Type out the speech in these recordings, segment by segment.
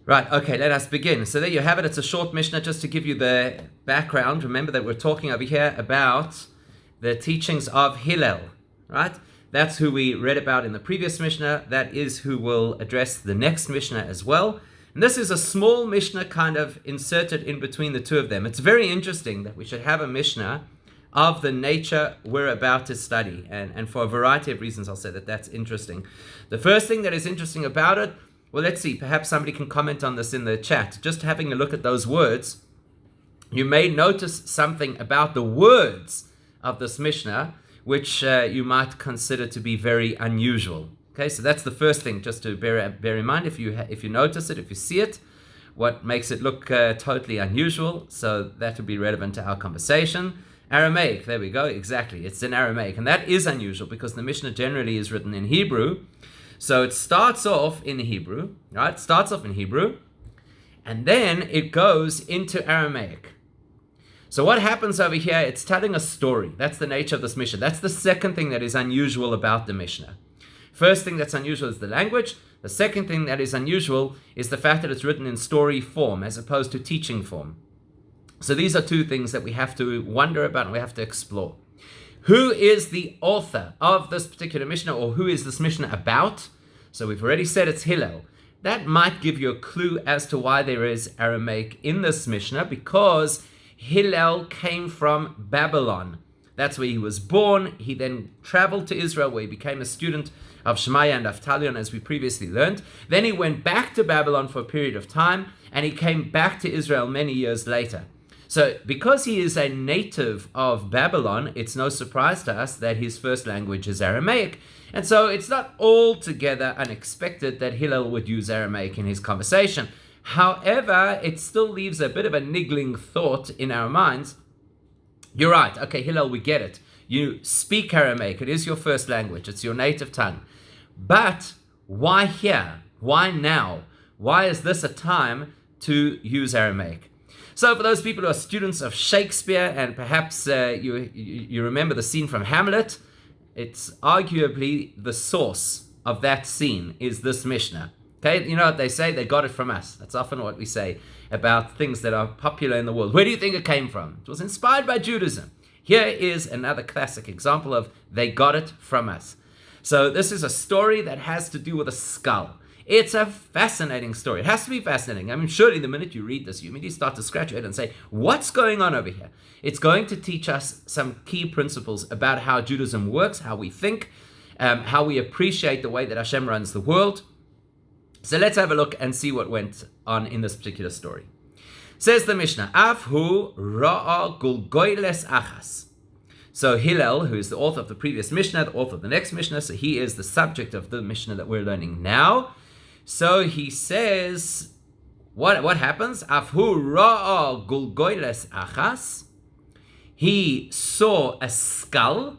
Right, okay, let us begin. So there you have it. It's a short Mishnah just to give you the background. Remember that we're talking over here about the teachings of Hillel, right? That's who we read about in the previous Mishnah. That is who will address the next Mishnah as well. And this is a small Mishnah kind of inserted in between the two of them. It's very interesting that we should have a Mishnah of the nature we're about to study. And for a variety of reasons, I'll say that that's interesting. The first thing that is interesting about it, well, let's see, perhaps somebody can comment on this in the chat. Just having a look at those words, you may notice something about the words of this Mishnah, which you might consider to be very unusual. Okay, so that's the first thing just to bear in mind. If you notice it, if you see it, what makes it look totally unusual, so that would be relevant to our conversation. Aramaic, there we go, exactly. It's in Aramaic, and that is unusual because the Mishnah generally is written in Hebrew. So it starts off in Hebrew, right? It starts off in Hebrew, and then it goes into Aramaic. So what happens over here, it's telling a story. That's the nature of this Mishnah. That's the second thing that is unusual about the Mishnah. First thing that's unusual is the language. The second thing that is unusual is the fact that it's written in story form as opposed to teaching form. So these are two things that we have to wonder about and we have to explore. Who is the author of this particular Mishnah, or who is this Mishnah about? So we've already said it's Hillel. That might give you a clue as to why there is Aramaic in this Mishnah, because Hillel came from Babylon. That's where he was born. He then traveled to Israel, where he became a student of Shemaiah and Avtalion, as we previously learned. Then he went back to Babylon for a period of time, and he came back to Israel many years later. So because he is a native of Babylon, it's no surprise to us that his first language is Aramaic. And so it's not altogether unexpected that Hillel would use Aramaic in his conversation. However, it still leaves a bit of a niggling thought in our minds. You're right. Okay, Hillel, we get it. You speak Aramaic. It is your first language. It's your native tongue. But why here? Why now? Why is this a time to use Aramaic? So for those people who are students of Shakespeare, and perhaps you remember the scene from Hamlet, it's arguably the source of that scene is this Mishnah. Okay, you know what they say? They got it from us. That's often what we say about things that are popular in the world. Where do you think it came from? It was inspired by Judaism. Here is another classic example of they got it from us. So this is a story that has to do with a skull. It's a fascinating story. It has to be fascinating. I mean, surely the minute you read this, you immediately start to scratch your head and say, what's going on over here? It's going to teach us some key principles about how Judaism works, how we think, how we appreciate the way that Hashem runs the world. So let's have a look and see what went on in this particular story. Says the Mishnah, Afhu ra'a gulgoiles achas. So Hillel, who is the author of the previous Mishnah, the author of the next Mishnah, so he is the subject of the Mishnah that we're learning now. So he says, what happens? Afhu ra'a gulgoiles achas. He saw a skull.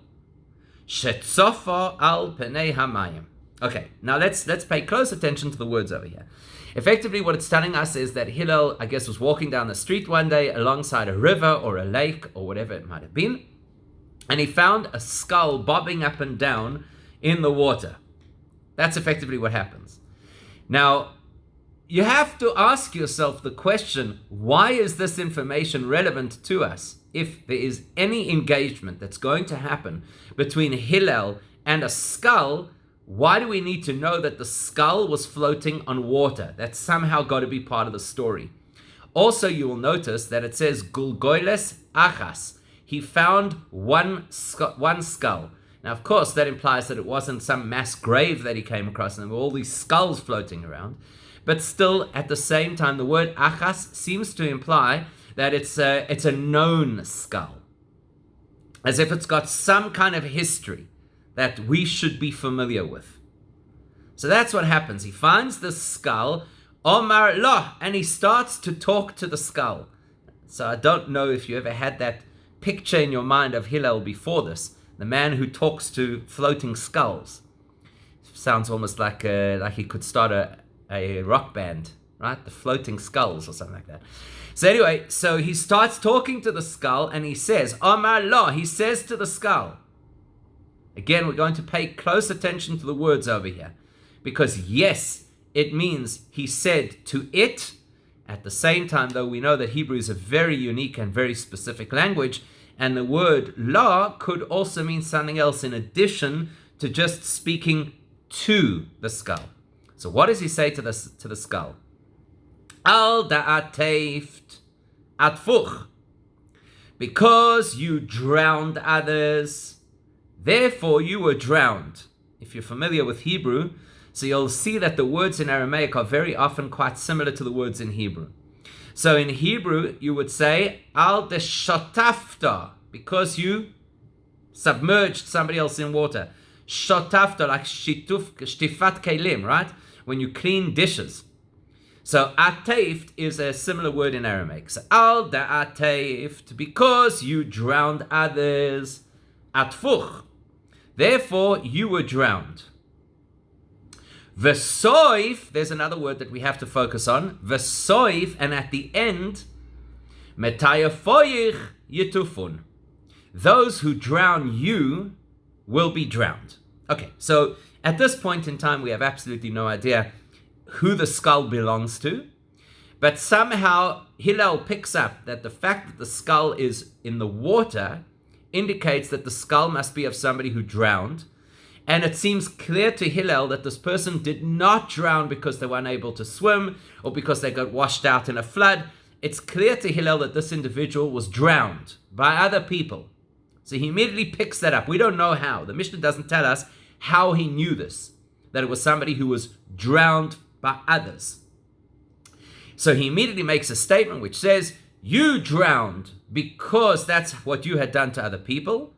Shetzofa al penei hamayim. Okay, now let's pay close attention to the words over here. Effectively, what it's telling us is that Hillel, I guess, was walking down the street one day alongside a river or a lake or whatever it might have been, and he found a skull bobbing up and down in the water. That's effectively what happens. Now, you have to ask yourself the question, why is this information relevant to us? If there is any engagement that's going to happen between Hillel and a skull, why do we need to know that the skull was floating on water? That's somehow got to be part of the story. Also, you will notice that it says Gulgoiles Achas. He found one skull. Now, of course, that implies that it wasn't some mass grave that he came across and there were all these skulls floating around. But still, at the same time, the word Achas seems to imply that it's a known skull, as if it's got some kind of history that we should be familiar with. So that's what happens. He finds this skull, Omar Loh, and he starts to talk to the skull. So I don't know if you ever had that picture in your mind of Hillel before this, the man who talks to floating skulls. Sounds almost like he could start a rock band, right? The Floating Skulls or something like that. So anyway, so he starts talking to the skull and he says, Omar Loh, he says to the skull. Again, we're going to pay close attention to the words over here. Because yes, it means he said to it. At the same time, though, we know that Hebrew is a very unique and very specific language, and the word la could also mean something else in addition to just speaking to the skull. So what does he say to the skull? Al da'ateft atfuch. Because you drowned others, therefore you were drowned. If you're familiar with Hebrew, so you'll see that the words in Aramaic are very often quite similar to the words in Hebrew. So in Hebrew, you would say, al deshotafta, because you submerged somebody else in water. Shotafta, like shtifat kelim, right? When you clean dishes. So ateft is a similar word in Aramaic. So al da'ateft, because you drowned others. Atfuch, therefore you were drowned. V'soif, there's another word that we have to focus on. V'soif, and at the end, metayafoyich yitufun. Those who drown you will be drowned. Okay, so at this point in time, we have absolutely no idea who the skull belongs to, but somehow Hillel picks up that the fact that the skull is in the water indicates that the skull must be of somebody who drowned. And it seems clear to Hillel that this person did not drown because they were unable to swim or because they got washed out in a flood. It's clear to Hillel that this individual was drowned by other people. So he immediately picks that up. We don't know how. The Mishnah doesn't tell us how he knew this, that it was somebody who was drowned by others. So he immediately makes a statement which says, you drowned because that's what you had done to other people.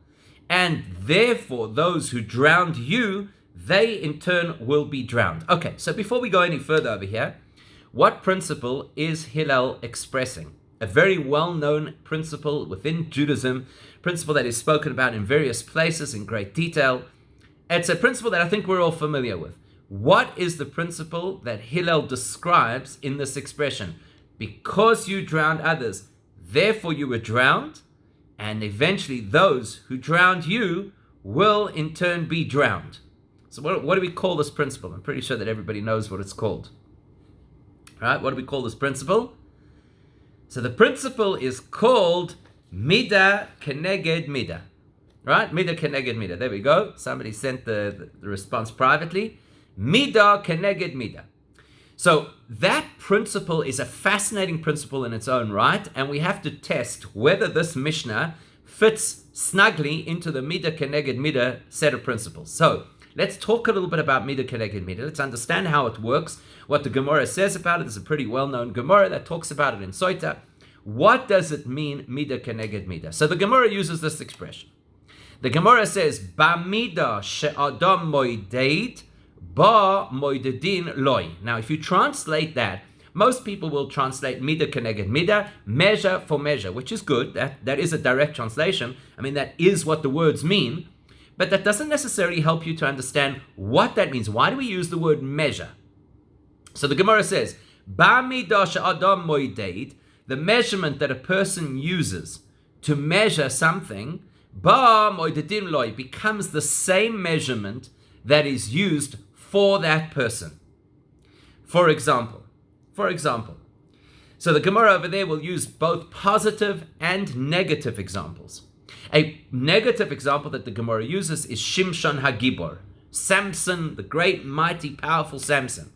And therefore, those who drowned you, they in turn will be drowned. Okay, so before we go any further over here, what principle is Hillel expressing? A very well-known principle within Judaism, principle that is spoken about in various places in great detail. It's a principle that I think we're all familiar with. What is the principle that Hillel describes in this expression? Because you drowned others, therefore you were drowned. And eventually those who drowned you will in turn be drowned. So what do we call this principle? I'm pretty sure that everybody knows what it's called. Right? What do we call this principle? So the principle is called Mida Keneged Mida. Right? Mida Keneged Mida. There we go. Somebody sent the response privately. Mida Keneged Mida. So that principle is a fascinating principle in its own right, and we have to test whether this Mishnah fits snugly into the Mida Keneged Mida set of principles. So let's talk a little bit about Mida Keneged Mida. Let's understand how it works, what the Gemara says about it. It's a pretty well-known Gemara that talks about it in Soita. What does it mean, Mida Keneged Mida? So the Gemara uses this expression. The Gemara says, Bamida she'adam moideit, ba moidedin loy. Now, if you translate that, most people will translate mida keneged mida, measure for measure, which is good. That is a direct translation. I mean, that is what the words mean, but that doesn't necessarily help you to understand what that means. Why do we use the word measure? So the Gemara says, ba mida she'adam moideit, the measurement that a person uses to measure something, ba moidedin loy, becomes the same measurement that is used for that person. For example, so the Gemara over there will use both positive and negative examples. A negative example that the Gemara uses is Shimshon HaGibor, Samson, the great, mighty, powerful Samson.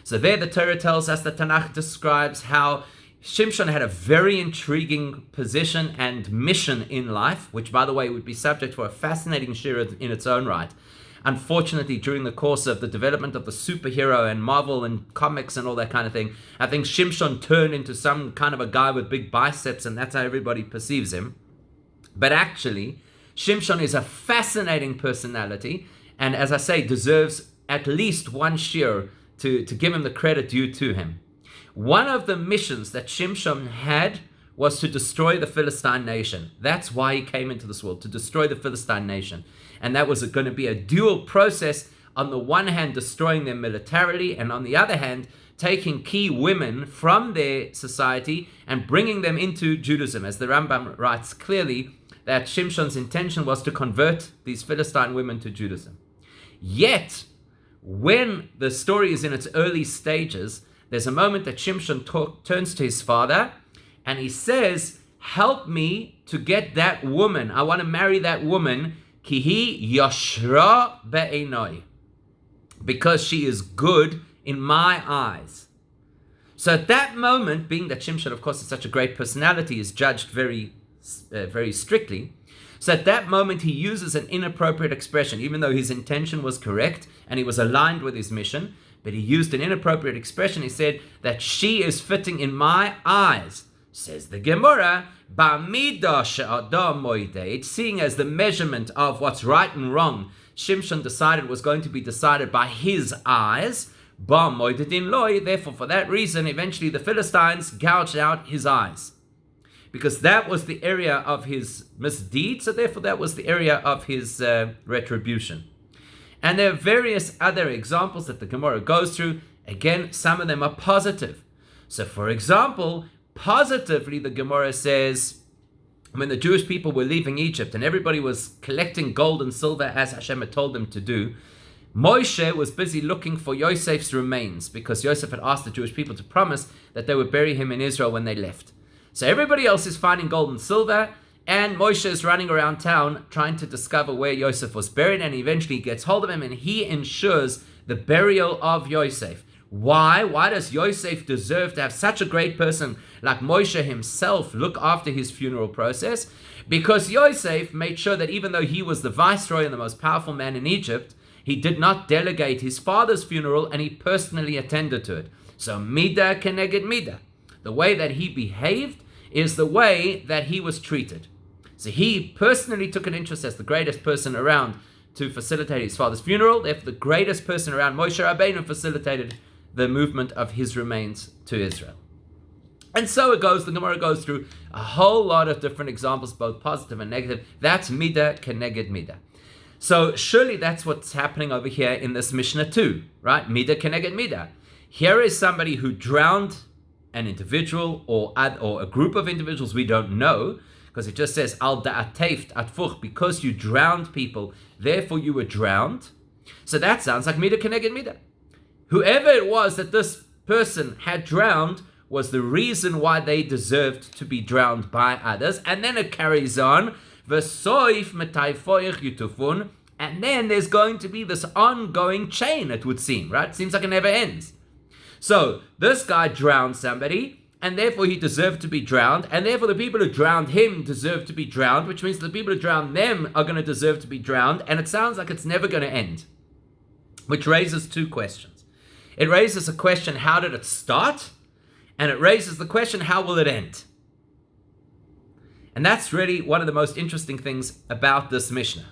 So there the Torah tells us, the Tanakh describes how Shimshon had a very intriguing position and mission in life, which, by the way, would be subject for a fascinating shira in its own right. Unfortunately, during the course of the development of the superhero and Marvel and comics and all that kind of thing, I think Shimshon turned into some kind of a guy with big biceps, and that's how everybody perceives him. But actually, Shimshon is a fascinating personality, and as I say, deserves at least one shir to give him the credit due to him. One of the missions that Shimshon had was to destroy the Philistine nation. That's why he came into this world, to destroy the Philistine nation. And that was going to be a dual process, on the one hand destroying them militarily, and on the other hand taking key women from their society and bringing them into Judaism. As the Rambam writes clearly, that Shimshon's intention was to convert these Philistine women to Judaism. Yet, when the story is in its early stages, there's a moment that Shimshon turns to his father and he says, help me to get that woman. I want to marry that woman. Kihi yoshra be'enoi. Because she is good in my eyes. So at that moment, being that Shimshon, of course, is such a great personality, is judged very, very strictly. So at that moment, he uses an inappropriate expression, even though his intention was correct and he was aligned with his mission, but he used an inappropriate expression. He said that she is fitting in my eyes. Says the Gemara, Ba'midah she'adam moedeh, seeing as the measurement of what's right and wrong, Shimshon decided was going to be decided by his eyes. Ba moededin loy, therefore for that reason, eventually the Philistines gouged out his eyes. Because that was the area of his misdeed, so therefore that was the area of his retribution. And there are various other examples that the Gemara goes through. Again, some of them are positive. So for example, positively the Gemara says, when the Jewish people were leaving Egypt and everybody was collecting gold and silver as Hashem had told them to do, Moshe was busy looking for Yosef's remains because Yosef had asked the Jewish people to promise that they would bury him in Israel when they left. So everybody else is finding gold and silver, and Moshe is running around town trying to discover where Yosef was buried, and eventually gets hold of him and he ensures the burial of Yosef. Why? Why does Yosef deserve to have such a great person like Moshe himself look after his funeral process? Because Yosef made sure that even though he was the viceroy and the most powerful man in Egypt, he did not delegate his father's funeral and he personally attended to it. So midah keneged midah. The way that he behaved is the way that he was treated. So he personally took an interest as the greatest person around to facilitate his father's funeral. Therefore, the greatest person around, Moshe Rabbeinu, facilitated the movement of his remains to Israel. And so it goes. The Gemara goes through a whole lot of different examples, both positive and negative. That's midah keneged midah. So surely that's what's happening over here in this Mishnah too, right? Midah keneged midah. Here is somebody who drowned an individual or a group of individuals we don't know, because it just says al da'ateft atfuch, because you drowned people, therefore you were drowned. So that sounds like midah keneged midah. Whoever it was that this person had drowned was the reason why they deserved to be drowned by others. And then it carries on, v'soif metayfoich yutufun, and then there's going to be this ongoing chain, it would seem, right? It seems like it never ends. So this guy drowned somebody, and therefore he deserved to be drowned, and therefore the people who drowned him deserve to be drowned, which means the people who drowned them are going to deserve to be drowned, and it sounds like it's never going to end. Which raises two questions. It raises a question, how did it start? And it raises the question, how will it end? And that's really one of the most interesting things about this Mishnah.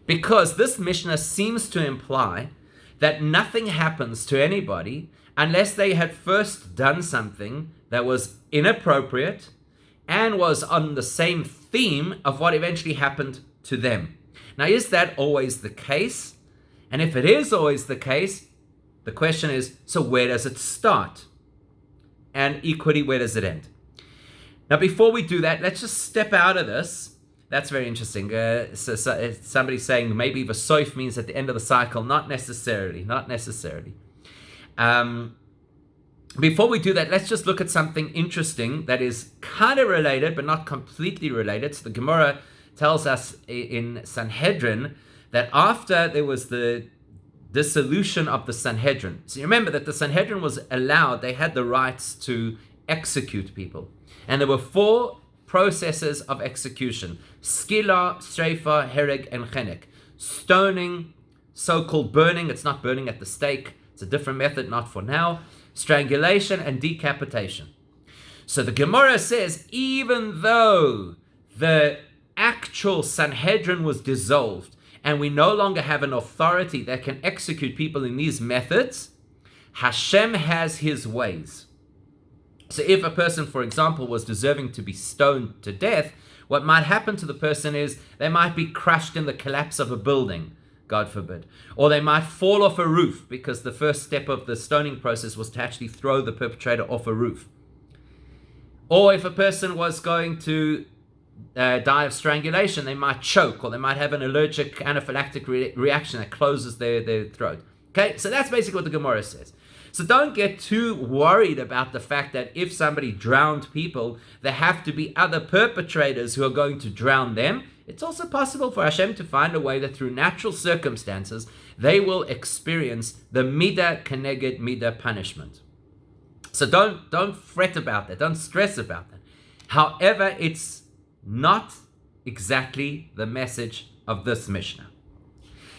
Because this Mishnah seems to imply that nothing happens to anybody unless they had first done something that was inappropriate and was on the same theme of what eventually happened to them. Now, is that always the case? And if it is always the case, the question is, so where does it start? And equally, where does it end? Now, before we do that, let's just step out of this. That's very interesting. So somebody's saying maybe the soif means at the end of the cycle. Not necessarily. Before we do that, let's just look at something interesting that is kind of related, but not completely related. So the Gemara tells us in Sanhedrin that after there was the dissolution of the Sanhedrin. So you remember that the Sanhedrin was allowed, they had the rights to execute people. And there were 4 processes of execution: skila, streifa, hereg, and chenek. Stoning, so-called burning, it's not burning at the stake, it's a different method, not for now. Strangulation and decapitation. So the Gemara says, even though the actual Sanhedrin was dissolved, and we no longer have an authority that can execute people in these methods, Hashem has his ways. So if a person, for example, was deserving to be stoned to death, what might happen to the person is they might be crushed in the collapse of a building, God forbid. Or they might fall off a roof, because the first step of the stoning process was to actually throw the perpetrator off a roof. Or if a person was going to die of strangulation, they might choke, or they might have an allergic anaphylactic reaction that closes their throat. Okay, so that's basically what the Gemara says. So don't get too worried about the fact that if somebody drowned people, there have to be other perpetrators who are going to drown them. It's also possible for Hashem to find a way that through natural circumstances, they will experience the midah keneged midah punishment. So don't fret about that. Don't stress about that. However, it's not exactly the message of this Mishnah.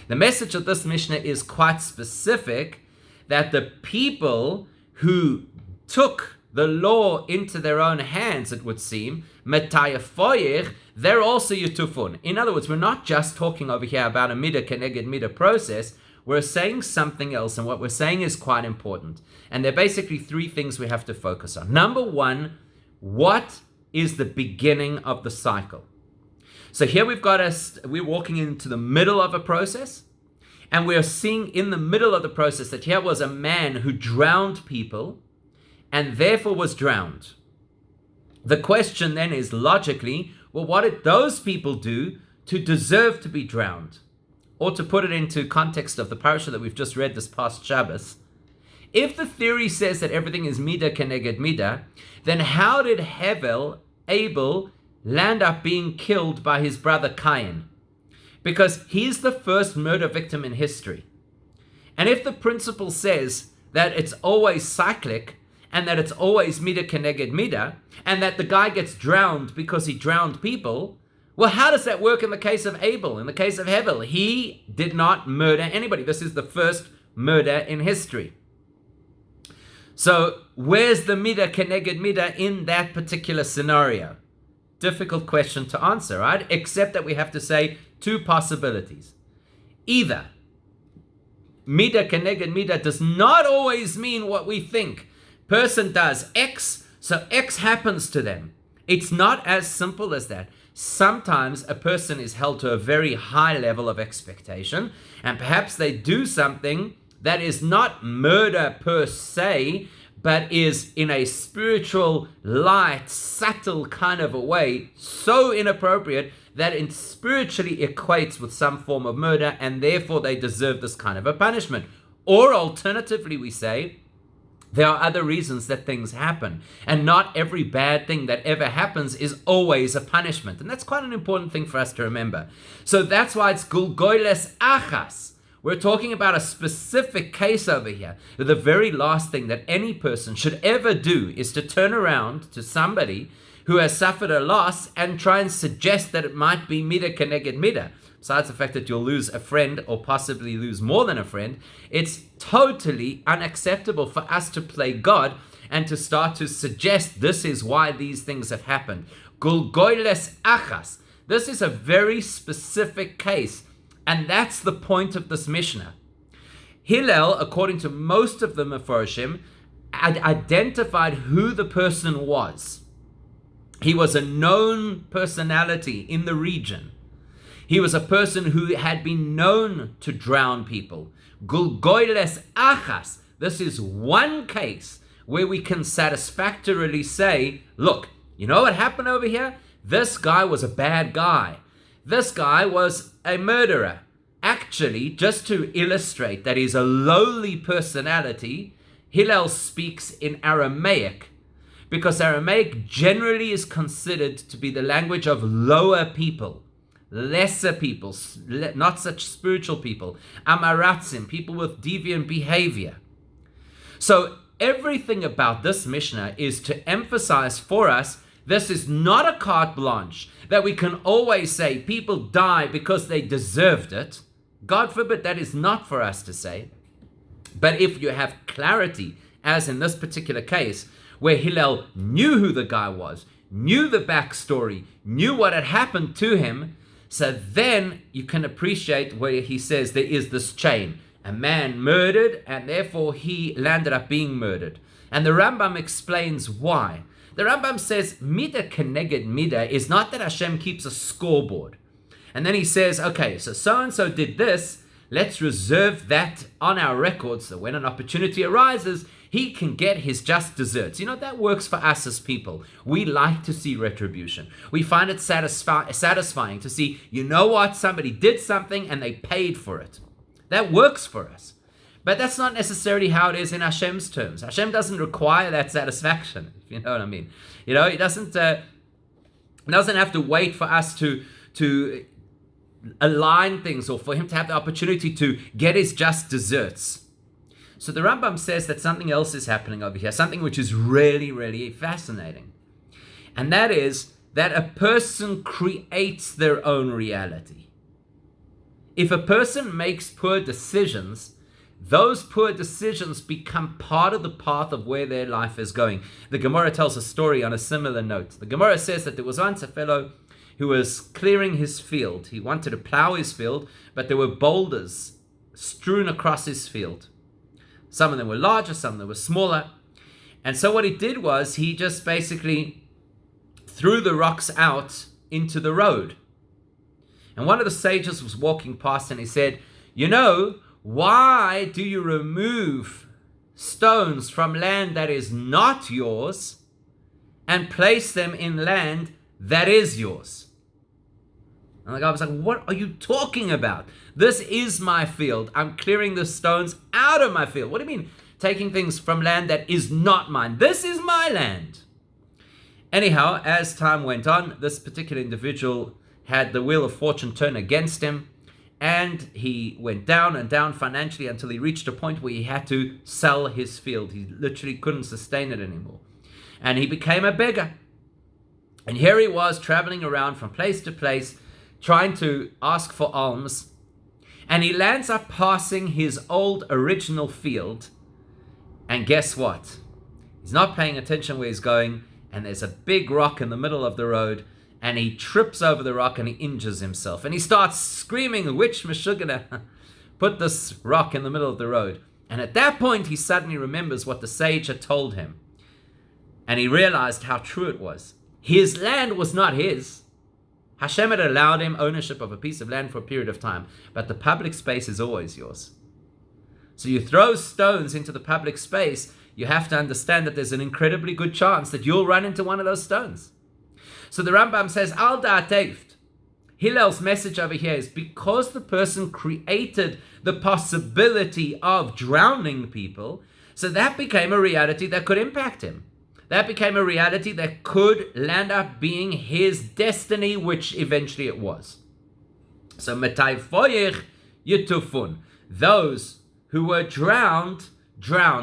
The message of this Mishnah is quite specific, that the people who took the law into their own hands, it would seem, metayafoyich, they're also yutufun. In other words, we're not just talking over here about a midah keneged midah process, we're saying something else, and what we're saying is quite important. And there are basically three things we have to focus on. Number one, what is the beginning of the cycle? So here we're walking into the middle of a process, and we're seeing in the middle of the process that here was a man who drowned people and therefore was drowned. The question then is logically, well, what did those people do to deserve to be drowned? Or to put it into context of the parasha that we've just read this past Shabbos, if the theory says that everything is midah keneged midah, then how did Abel land up being killed by his brother Cain? Because he's the first murder victim in history. And if the principle says that it's always cyclic, and that it's always midah keneged midah, and that the guy gets drowned because he drowned people, well, how does that work in the case of Abel? In the case of Hevel, he did not murder anybody. This is the first murder in history. So where's the midah keneged midah in that particular scenario? Difficult question to answer, right? Except that we have to say two possibilities. Either midah keneged midah does not always mean what we think. Person does X, so X happens to them. It's not as simple as that. Sometimes a person is held to a very high level of expectation, and perhaps they do something that is not murder per se, but is in a spiritual, light, subtle kind of a way, so inappropriate that it spiritually equates with some form of murder, and therefore they deserve this kind of a punishment. Or alternatively, we say, there are other reasons that things happen, and not every bad thing that ever happens is always a punishment. And that's quite an important thing for us to remember. So that's why it's gulgoyles achas. We're talking about a specific case over here. The very last thing that any person should ever do is to turn around to somebody who has suffered a loss and try and suggest that it might be midah keneged midah. Besides the fact that you'll lose a friend or possibly lose more than a friend, it's totally unacceptable for us to play God and to start to suggest this is why these things have happened. Gulgoyles achas. This is a very specific case, and that's the point of this Mishnah. Hillel, according to most of the Mefarshim, identified who the person was. He was a known personality in the region. He was a person who had been known to drown people. Gulgoyles achas. This is one case where we can satisfactorily say, look, you know what happened over here? This guy was a bad guy. This guy was a murderer. Actually, just to illustrate that he's a lowly personality, Hillel speaks in Aramaic, because Aramaic generally is considered to be the language of lower people, lesser people, not such spiritual people, amaratzim, people with deviant behavior. So everything about this Mishnah is to emphasize for us, this is not a carte blanche that we can always say people die because they deserved it. God forbid, that is not for us to say. But if you have clarity, as in this particular case, where Hillel knew who the guy was, knew the backstory, knew what had happened to him, so then you can appreciate where he says there is this chain. A man murdered, and therefore he landed up being murdered. And the Rambam explains why. The Rambam says, midah keneged midah is not that Hashem keeps a scoreboard. And then he says, okay, so so-and-so did this, let's reserve that on our records so when an opportunity arises, he can get his just desserts. You know, that works for us as people. We like to see retribution. We find it satisfying to see, you know what, somebody did something and they paid for it. That works for us. But that's not necessarily how it is in Hashem's terms. Hashem doesn't require that satisfaction, if you know what I mean. He doesn't have to wait for us to align things or for him to have the opportunity to get his just desserts. So the Rambam says that something else is happening over here, something which is really, really fascinating. And that is that a person creates their own reality. If a person makes poor decisions, those poor decisions become part of the path of where their life is going. The Gemara tells a story on a similar note. The Gemara says that there was once a fellow who was clearing his field. He wanted to plow his field, but there were boulders strewn across his field. Some of them were larger, some of them were smaller. And so what he did was he just basically threw the rocks out into the road. And one of the sages was walking past and he said, why do you remove stones from land that is not yours and place them in land that is yours? And the guy was like, what are you talking about? This is my field. I'm clearing the stones out of my field. What do you mean taking things from land that is not mine? This is my land. Anyhow, as time went on, this particular individual had the wheel of fortune turn against him, and he went down and down financially until he reached a point where he had to sell his field. He literally couldn't sustain it anymore. And he became a beggar. And here he was traveling around from place to place, trying to ask for alms. And he lands up passing his old original field. And guess what? He's not paying attention where he's going. And there's a big rock in the middle of the road. And he trips over the rock and he injures himself. And he starts screaming, which Meshugana put this rock in the middle of the road? And at that point, he suddenly remembers what the sage had told him. And he realized how true it was. His land was not his. Hashem had allowed him ownership of a piece of land for a period of time. But the public space is always yours. So you throw stones into the public space, you have to understand that there's an incredibly good chance that you'll run into one of those stones. So the Rambam says, Al da'atevt. Hillel's message over here is because the person created the possibility of drowning people, so that became a reality that could impact him. That became a reality that could land up being his destiny, which eventually it was. So metai foyech yitufun. Those who were drowned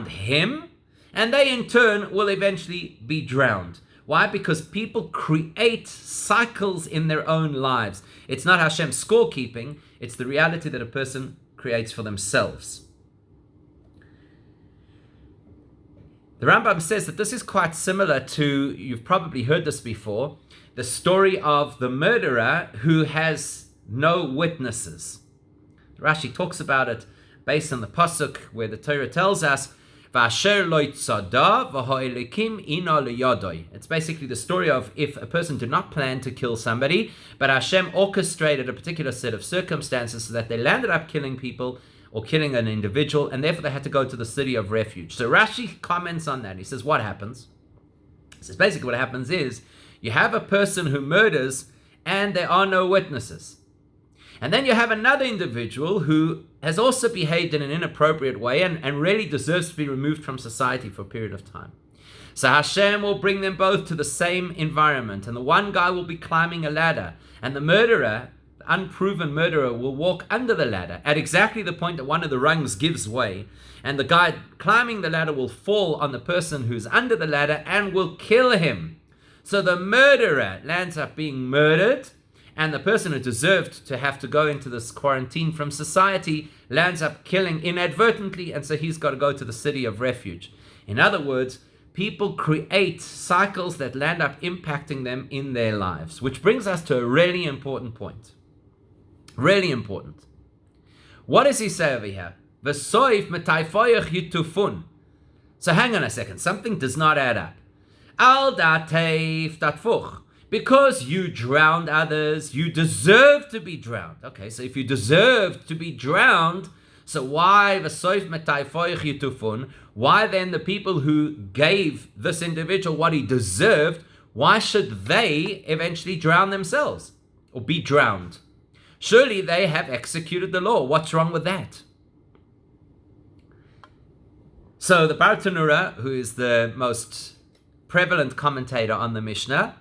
him, and they in turn will eventually be drowned. Why? Because people create cycles in their own lives. It's not Hashem's scorekeeping, it's the reality that a person creates for themselves. The Rambam says that this is quite similar to, you've probably heard this before, the story of the murderer who has no witnesses. Rashi talks about it based on the pasuk where the Torah tells us, it's basically the story of if a person did not plan to kill somebody, but Hashem orchestrated a particular set of circumstances so that they landed up killing people or killing an individual, and therefore they had to go to the city of refuge. So Rashi comments on that. He says, what happens? He says, basically what happens is, you have a person who murders, and there are no witnesses. And then you have another individual who has also behaved in an inappropriate way and really deserves to be removed from society for a period of time. So Hashem will bring them both to the same environment, and the one guy will be climbing a ladder, and the murderer, the unproven murderer, will walk under the ladder at exactly the point that one of the rungs gives way, and the guy climbing the ladder will fall on the person who's under the ladder and will kill him. So the murderer lands up being murdered, and the person who deserved to have to go into this quarantine from society lands up killing inadvertently, and so he's got to go to the city of refuge. In other words, people create cycles that land up impacting them in their lives, which brings us to a really important point. Really important. What does he say over here? V'soif metayfoyach yitufun. So hang on a second, something does not add up. Al dateif datfuch. Because you drowned others, you deserve to be drowned. Okay, so if you deserve to be drowned, so why v'soif metayfoyach yitufun? Why then the people who gave this individual what he deserved, why should they eventually drown themselves or be drowned? Surely they have executed the law. What's wrong with that? So the Bartanura, who is the most prevalent commentator on the Mishnah,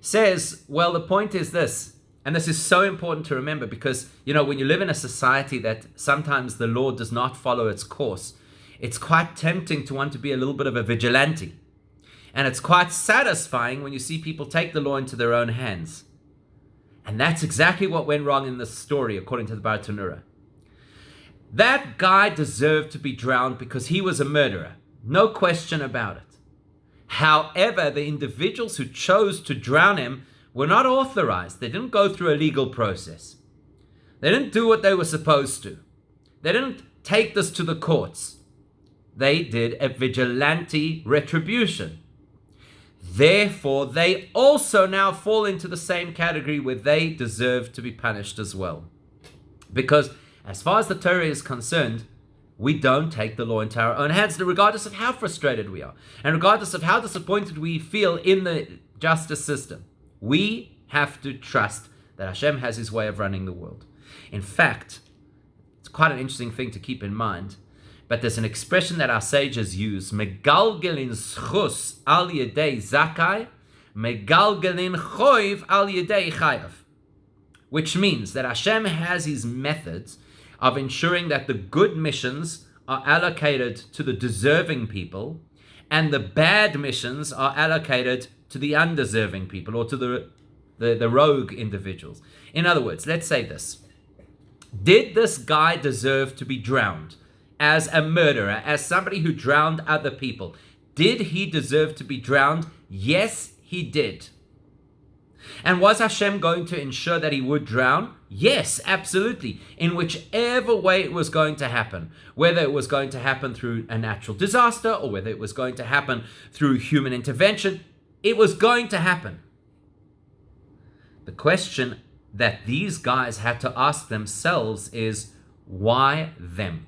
says, well, the point is this, and this is so important to remember because, when you live in a society that sometimes the law does not follow its course, it's quite tempting to want to be a little bit of a vigilante. And it's quite satisfying when you see people take the law into their own hands. And that's exactly what went wrong in this story, according to the Bartanura. That guy deserved to be drowned because he was a murderer. No question about it. However, the individuals who chose to drown him were not authorized. They didn't go through a legal process. They didn't do what they were supposed to. They didn't take this to the courts. They did a vigilante retribution. Therefore, they also now fall into the same category where they deserve to be punished as well. Because as far as the Torah is concerned, we don't take the law into our own hands, regardless of how frustrated we are, and regardless of how disappointed we feel in the justice system. We have to trust that Hashem has His way of running the world. In fact, it's quite an interesting thing to keep in mind, but there's an expression that our sages use, megalgelin schus al yedei zakai, megalgelin choiv al yedei chayav, which means that Hashem has His methods of ensuring that the good missions are allocated to the deserving people and the bad missions are allocated to the undeserving people or to the rogue individuals. In other words, let's say this. Did this guy deserve to be drowned as a murderer, as somebody who drowned other people? Did he deserve to be drowned? Yes, he did. And was Hashem going to ensure that he would drown? Yes, absolutely. In whichever way it was going to happen. Whether it was going to happen through a natural disaster or whether it was going to happen through human intervention, it was going to happen. The question that these guys had to ask themselves is, why them?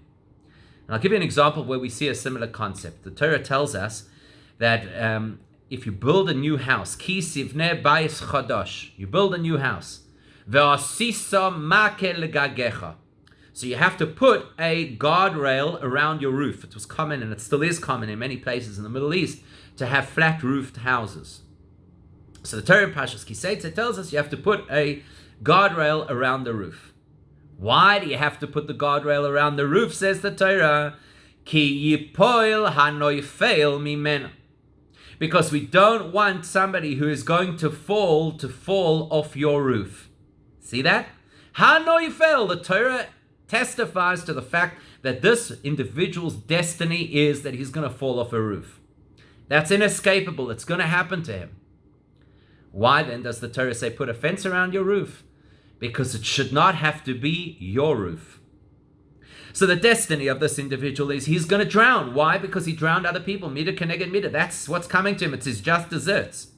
And I'll give you an example where we see a similar concept. The Torah tells us that if you build a new house, ki sivneh bayis chadash, you build a new house, ve'asisa makeh legagecha. So you have to put a guardrail around your roof. It was common, and it still is common in many places in the Middle East, to have flat-roofed houses. So the Torah in Parshas Kiseitz tells us you have to put a guardrail around the roof. Why do you have to put the guardrail around the roof, says the Torah? Ki yipoil hanoifeil mimena. Because we don't want somebody who is going to fall off your roof. See that? Hanoifeil, the Torah testifies to the fact that this individual's destiny is that he's going to fall off a roof. That's inescapable. It's going to happen to him. Why then does the Torah say put a fence around your roof? Because it should not have to be your roof. So the destiny of this individual is he's going to drown. Why? Because he drowned other people. Mida keneged mida. That's what's coming to him. It's his just desserts.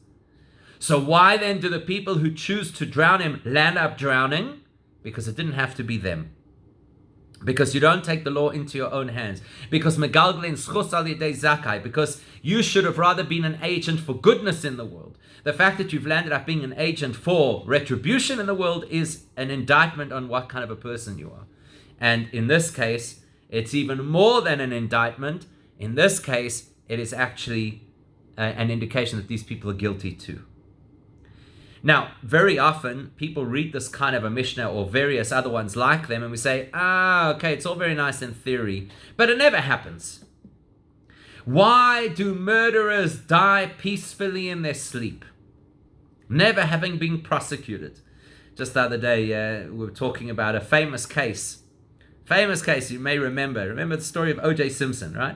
So why then do the people who choose to drown him land up drowning? Because it didn't have to be them. Because you don't take the law into your own hands. Because megalglin schus al yedei zakai. Because you should have rather been an agent for goodness in the world. The fact that you've landed up being an agent for retribution in the world is an indictment on what kind of a person you are. And in this case, it's even more than an indictment. In this case, it is actually an indication that these people are guilty too. Now, very often, people read this kind of a Mishnah or various other ones like them, and we say, okay, it's all very nice in theory, but it never happens. Why do murderers die peacefully in their sleep, never having been prosecuted? Just the other day, we were talking about a famous case you may remember the story of O.J. Simpson, right?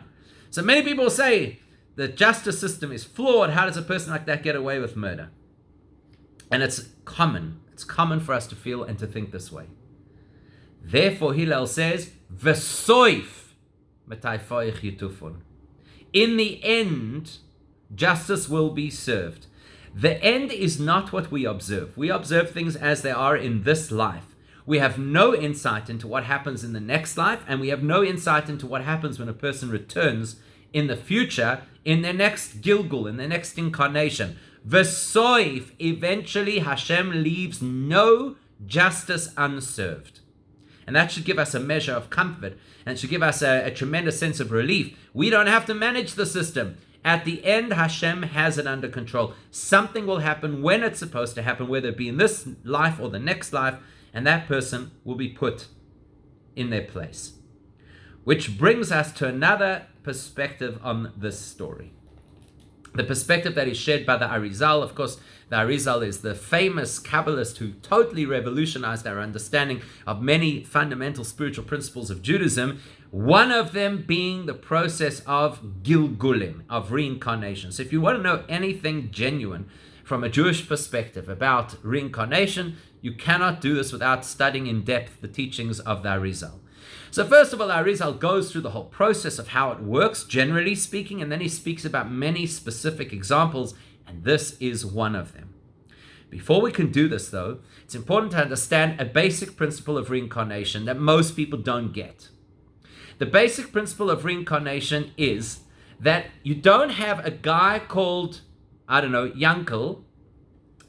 So many people say the justice system is flawed. How does a person like that get away with murder? And it's common for us to feel and to think this way. Therefore, Hillel says, V'soif metayfoich yitufun. In the end, justice will be served. The end is not what we observe. We observe things as they are in this life. We have no insight into what happens in the next life, and we have no insight into what happens when a person returns in the future, in their next Gilgul, in their next incarnation. V'soif, eventually Hashem leaves no justice unserved. And that should give us a measure of comfort and should give us a tremendous sense of relief. We don't have to manage the system. At the end, Hashem has it under control. Something will happen when it's supposed to happen, whether it be in this life or the next life, and that person will be put in their place. Which brings us to another perspective on this story. The perspective that is shared by the Arizal. Of course, the Arizal is the famous Kabbalist who totally revolutionized our understanding of many fundamental spiritual principles of Judaism, one of them being the process of Gilgulim, of reincarnation. So if you want to know anything genuine from a Jewish perspective about reincarnation, you cannot do this without studying in depth the teachings of the Arizal. So first of all, Arizal goes through the whole process of how it works, generally speaking, and then he speaks about many specific examples, and this is one of them. Before we can do this, though, it's important to understand a basic principle of reincarnation that most people don't get. The basic principle of reincarnation is that you don't have a guy called, Yankel,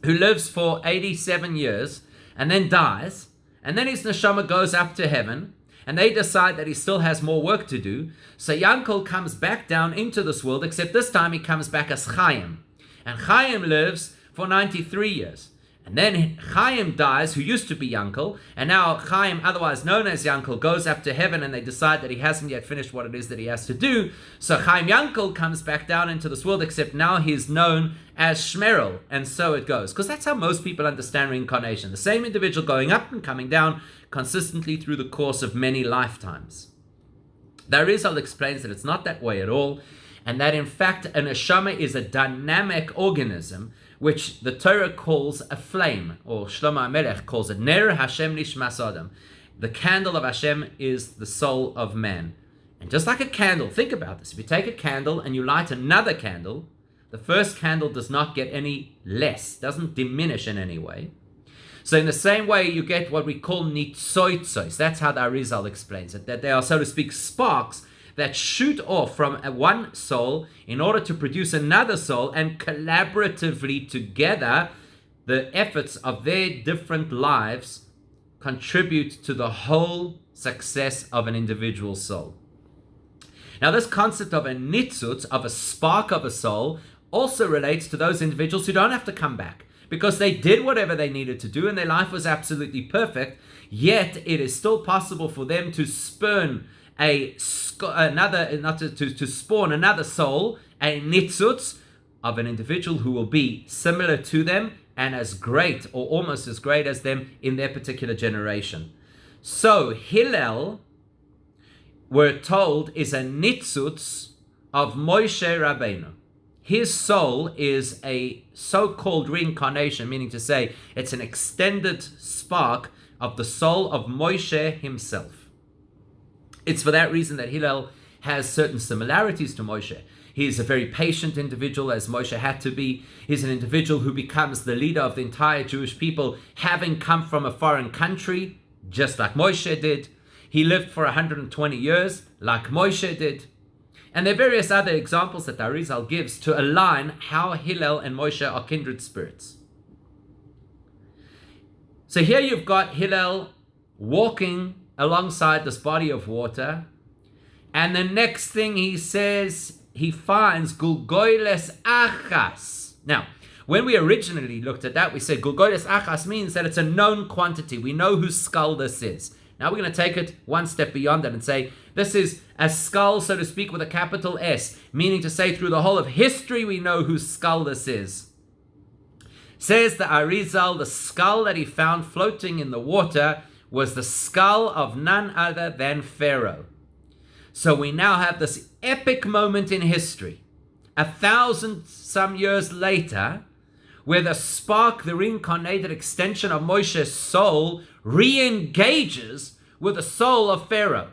who lives for 87 years and then dies, and then his neshama goes up to heaven, and they decide that he still has more work to do. So Yankel comes back down into this world, except this time he comes back as Chaim. And Chaim lives for 93 years. And then Chaim dies, who used to be Yankel, and now Chaim, otherwise known as Yankel, goes up to heaven, and they decide that he hasn't yet finished what it is that he has to do. So Chaim Yankel comes back down into this world, except now he's known as Shmerel, and so it goes. Because that's how most people understand reincarnation. The same individual going up and coming down consistently through the course of many lifetimes. The Arizal explains that it's not that way at all, and that in fact a neshama is a dynamic organism, which the Torah calls a flame, or Shlomo HaMelech calls it Ner Hashem Nishmas Adam. The candle of Hashem is the soul of man. And just like a candle, think about this. If you take a candle and you light another candle, the first candle does not get any less, doesn't diminish in any way. So in the same way, you get what we call nitzoitzos. That's how the Arizal explains it, that they are, so to speak, sparks that shoot off from one soul in order to produce another soul, and collaboratively together, the efforts of their different lives contribute to the whole success of an individual soul. Now, this concept of a nitzutz, of a spark of a soul, also relates to those individuals who don't have to come back, because they did whatever they needed to do and their life was absolutely perfect, yet it is still possible for them to spawn another soul, a nitzutz, of an individual who will be similar to them and as great or almost as great as them in their particular generation. So Hillel, we're told, is a nitzutz of Moshe Rabbeinu. His soul is a so-called reincarnation, meaning to say it's an extended spark of the soul of Moshe himself. It's for that reason that Hillel has certain similarities to Moshe. He is a very patient individual, as Moshe had to be. He's an individual who becomes the leader of the entire Jewish people, having come from a foreign country, just like Moshe did. He lived for 120 years, like Moshe did. And there are various other examples that the Arizal gives to align how Hillel and Moshe are kindred spirits. So here you've got Hillel walking alongside this body of water, and the next thing he says, he finds Gulgoiles Achas. Now, when we originally looked at that, we said Gulgoiles Achas means that it's a known quantity. We know whose skull this is. Now we're going to take it one step beyond that and say this is a skull, so to speak, with a capital S, meaning to say through the whole of history we know whose skull this is. Says the Arizal, the skull that he found floating in the water was the skull of none other than Pharaoh. So we now have this epic moment in history, 1,000 some years later, where the spark, the reincarnated extension of Moshe's soul, re-engages with the soul of Pharaoh.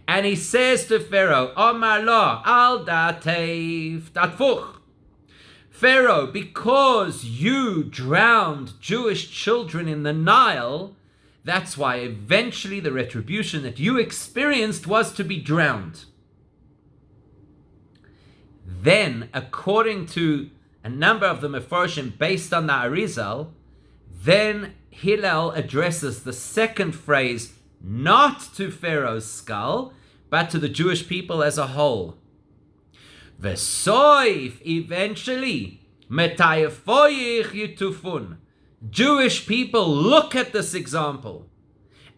And he says to Pharaoh, Omar lo, al datev tatfuch. Pharaoh, because you drowned Jewish children in the Nile, that's why eventually the retribution that you experienced was to be drowned. Then, according to a number of the Mefarshim based on the Arizal, Then Hillel addresses the second phrase not to Pharaoh's skull, but to the Jewish people as a whole. V'soif, eventually, metayefoyich yitufun. Jewish people look at this example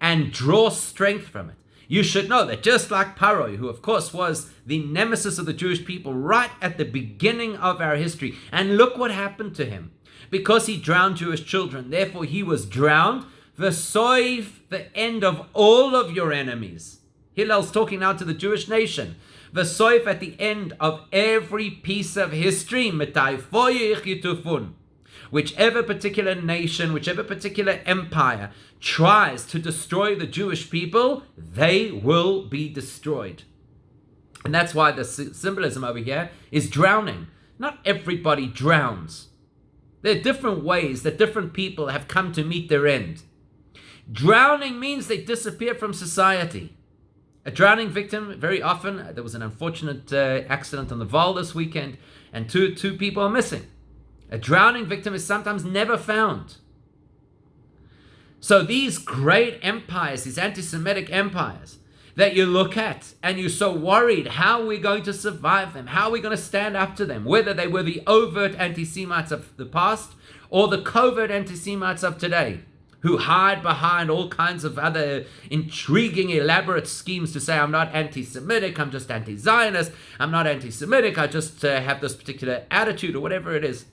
and draw strength from it. You should know that just like Paroi, who of course was the nemesis of the Jewish people right at the beginning of our history, and look what happened to him. Because he drowned Jewish children, therefore he was drowned. V'soif, the end of all of your enemies. Hillel's talking now to the Jewish nation. V'soif, at the end of every piece of history. Metayfoyich yitufun. Whichever particular nation, whichever particular empire tries to destroy the Jewish people, they will be destroyed. And that's why the symbolism over here is drowning. Not everybody drowns. There are different ways that different people have come to meet their end. Drowning means they disappear from society. A drowning victim, very often, there was an unfortunate accident on the Val this weekend, and two people are missing. A drowning victim is sometimes never found. So these great empires, these anti-Semitic empires that you look at and you're so worried, how are we going to survive them? How are we going to stand up to them? Whether they were the overt anti-Semites of the past or the covert anti-Semites of today, who hide behind all kinds of other intriguing, elaborate schemes to say, I'm not anti-Semitic, I'm just anti-Zionist, I'm not anti-Semitic, I just have this particular attitude, or whatever it is.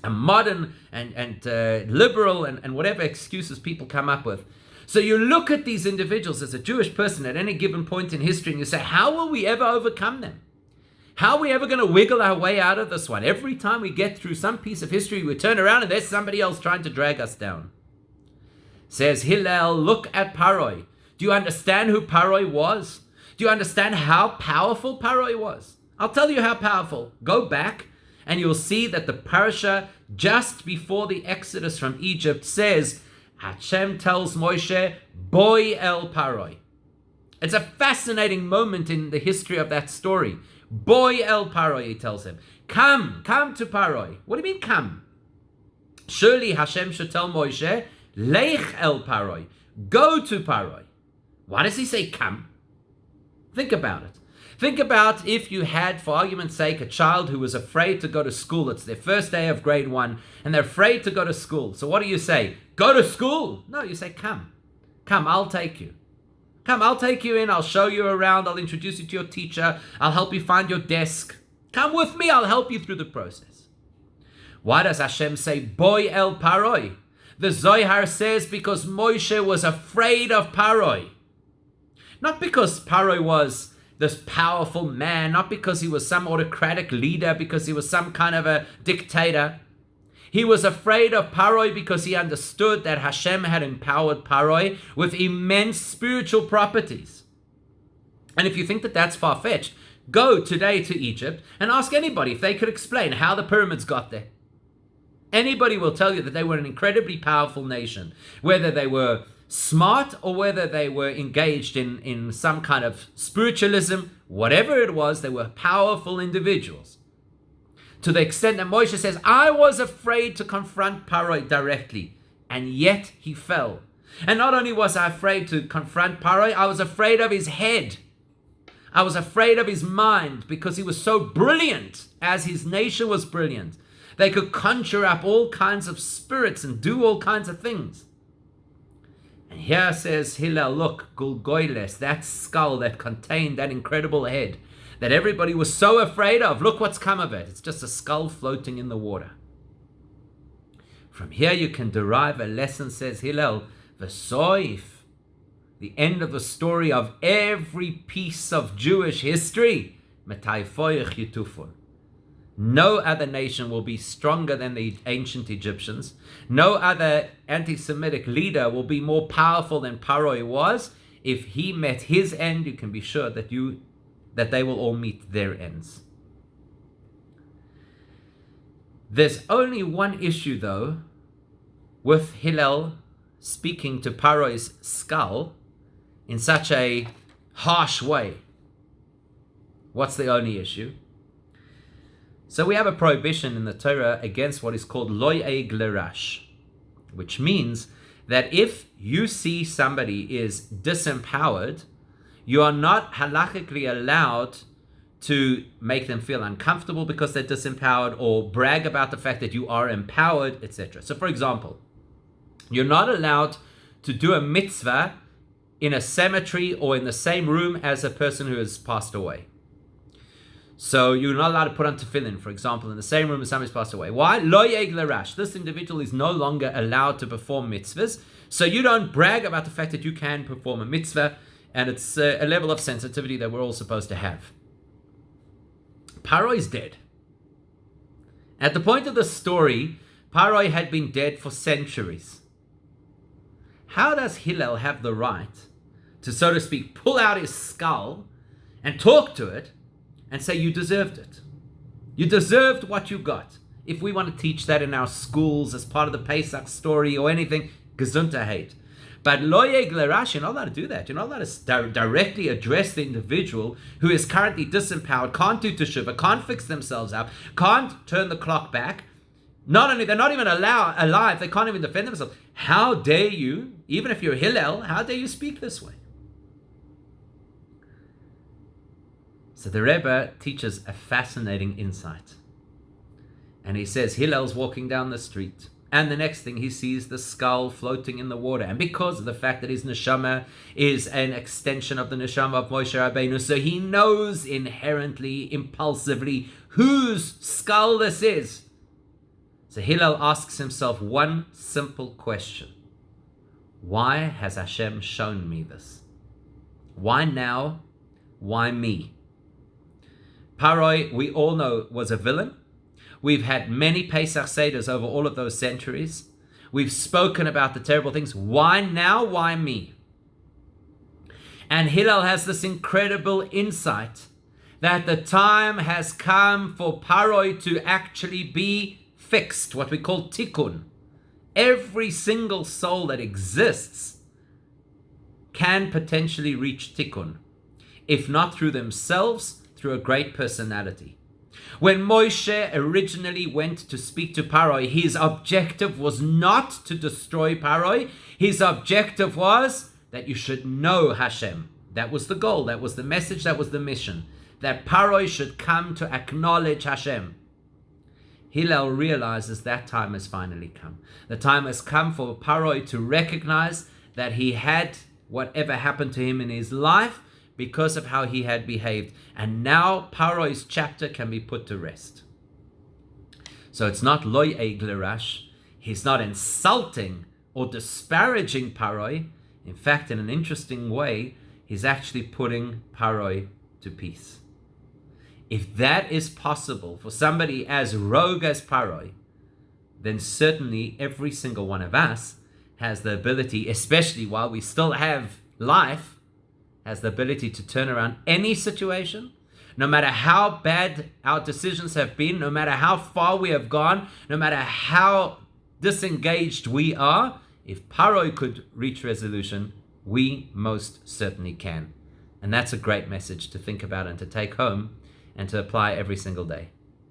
I'm modern and liberal and whatever excuses people come up with. So you look at these individuals as a Jewish person at any given point in history and you say, how will we ever overcome them? How are we ever going to wiggle our way out of this one? Every time we get through some piece of history, we turn around and there's somebody else trying to drag us down. Says Hillel, look at Paroi. Do you understand who Paroi was? Do you understand how powerful Paroi was? I'll tell you how powerful. Go back and you'll see that the parasha just before the Exodus from Egypt says, Hashem tells Moshe, Boy el Paroi. It's a fascinating moment in the history of that story. Boy el Paroi, he tells him. Come to Paroi. What do you mean come? Surely Hashem should tell Moshe, Lech el Paroi. Go to Paroi. Why does he say come? Think about it. Think about if you had, for argument's sake, a child who was afraid to go to school. It's their first day of grade 1, and they're afraid to go to school. So what do you say? Go to school? No, you say, come. Come, I'll take you. Come, I'll take you in. I'll show you around. I'll introduce you to your teacher. I'll help you find your desk. Come with me. I'll help you through the process. Why does Hashem say, Boy el Paroi? The Zohar says because Moshe was afraid of Paroi. Not because Paroi was this powerful man, not because he was some autocratic leader, because he was some kind of a dictator. He was afraid of Paroi because he understood that Hashem had empowered Paroi with immense spiritual properties. And if you think that that's far-fetched, go today to Egypt and ask anybody if they could explain how the pyramids got there. Anybody will tell you that they were an incredibly powerful nation, whether they were smart or whether they were engaged in some kind of spiritualism, whatever it was, they were powerful individuals. To the extent that Moshe says, I was afraid to confront Paroi directly, and yet he fell. And not only was I afraid to confront Paroi, I was afraid of his head. I was afraid of his mind because he was so brilliant, as his nation was brilliant. They could conjure up all kinds of spirits and do all kinds of things. And here says Hillel, look, Gulgoyles, that skull that contained that incredible head that everybody was so afraid of, look what's come of it. It's just a skull floating in the water. From here you can derive a lesson, says Hillel, V'soif, the end of the story of every piece of Jewish history, Metayfoyich Yitufun. No other nation will be stronger than the ancient Egyptians. No other anti-Semitic leader will be more powerful than Paroi was. If he met his end, you can be sure that they will all meet their ends. There's only one issue, though, with Hillel speaking to Paroi's skull in such a harsh way. What's the only issue? So we have a prohibition in the Torah against what is called loy eig lerash. which means that if you see somebody is disempowered, you are not halakhically allowed to make them feel uncomfortable because they're disempowered or brag about the fact that you are empowered, etc. So for example, you're not allowed to do a mitzvah in a cemetery or in the same room as a person who has passed away. So you're not allowed to put on tefillin, for example, in the same room as somebody's passed away. Why? Lo yeg l'rash. This individual is no longer allowed to perform mitzvahs. So you don't brag about the fact that you can perform a mitzvah, and it's a level of sensitivity that we're all supposed to have. Paro is dead. At the point of the story, Paro had been dead for centuries. How does Hillel have the right to, so to speak, pull out his skull and talk to it and say, you deserved it? You deserved what you got. If we want to teach that in our schools as part of the Pesach story or anything, gesundheit. But lo yeg l'rash, you're not allowed to do that. You're not allowed to directly address the individual who is currently disempowered, can't do teshuvah, can't fix themselves up, can't turn the clock back. Not only, they're not even alive, they can't even defend themselves. How dare you, even if you're Hillel, how dare you speak this way? So the Rebbe teaches a fascinating insight. And he says, Hillel's walking down the street, and the next thing he sees the skull floating in the water. And because of the fact that his neshama is an extension of the neshama of Moshe Rabbeinu, so he knows inherently, impulsively, whose skull this is. So Hillel asks himself one simple question. Why has Hashem shown me this? Why now? Why me? Paroi, we all know, was a villain. We've had many Pesach Seders over all of those centuries. We've spoken about the terrible things. Why now? Why me? And Hillel has this incredible insight that the time has come for Paroi to actually be fixed, what we call tikkun. Every single soul that exists can potentially reach tikkun, if not through themselves, through a great personality. When Moshe originally went to speak to Paroi, his objective was not to destroy Paroi. His objective was that you should know Hashem. That was the goal, that was the message, that was the mission. That Paroi should come to acknowledge Hashem. Hillel realizes that time has finally come. The time has come for Paroi to recognize that he had whatever happened to him in his life because of how he had behaved. And now Paroi's chapter can be put to rest. So it's not lo yeg l'rash. He's not insulting or disparaging Paroi. In fact, in an interesting way, he's actually putting Paroi to peace. If that is possible for somebody as rogue as Paroi, then certainly every single one of us has the ability, especially while we still have life, has the ability to turn around any situation, no matter how bad our decisions have been, no matter how far we have gone, no matter how disengaged we are. If Paroi could reach resolution, we most certainly can. And that's a great message to think about and to take home and to apply every single day.